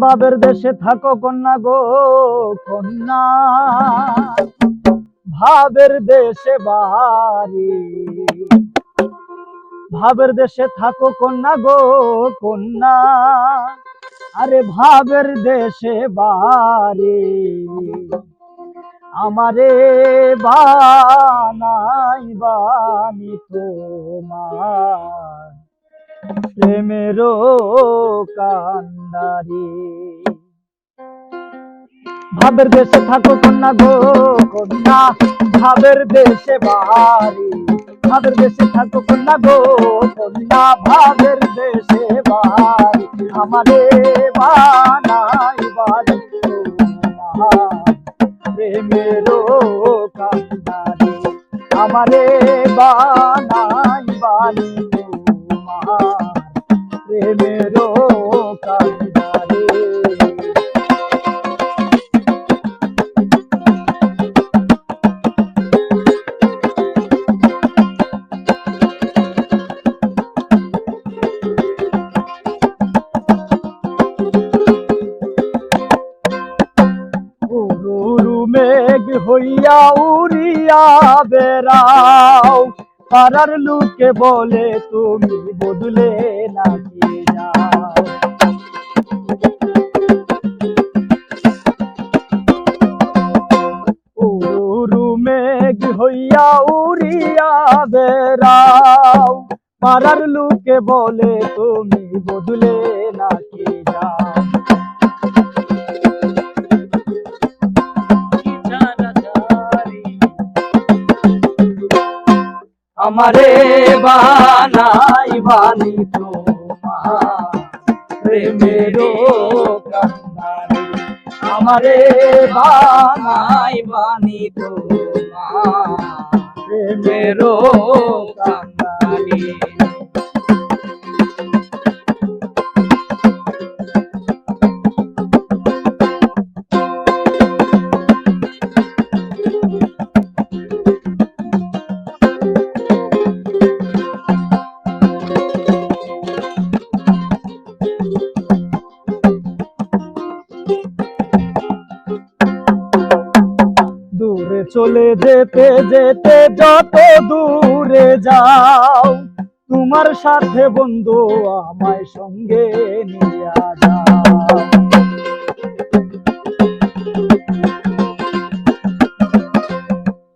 বাবের দেশে থাকো কন্যা গো কন্যা, ভাবের দেশে বাড়ি। ভাবের দেশে থাকো কন্যা গো কন্যা, আরে ভাবের দেশে বাড়ি। আমারে বানাই বানি তোমার প্রেমেরও কান্ডারি। ভাবের দেশে থাকো কন্যা গো কন্যা, ভাবের দেশে বাড়ি। ভাবের দেশে থাকো কন্যা গো কন্যা, ভাবের দেশে বাড়ি। আমারে বানাই বাড়ি তোমার প্রেমেরও কান্ডারি। আমারে বানাই বাড়ি তোমার প্রেমেরও কান্ডারি। মেঘ হইয়া উড়িয়া বেড়াও, পাড়ার লোকে বলে তুমি বদলে নাকি যাও। উরু মেঘ হইয়া উড়িয়া বেড়াও, পাড়ার লোকে বলে তুমি বদলে নাকি যাও। আমারে বানাই বানি তোমার প্রেমেরও কান্ডারি। আমারে বানাই বানি তোমার প্রেমেরও কান্ডারি। দূরে চলে যেতে যেতে যত দূরে যাও, তোমার সাথে বন্ধু আমায় সঙ্গে নিয়ে যাও।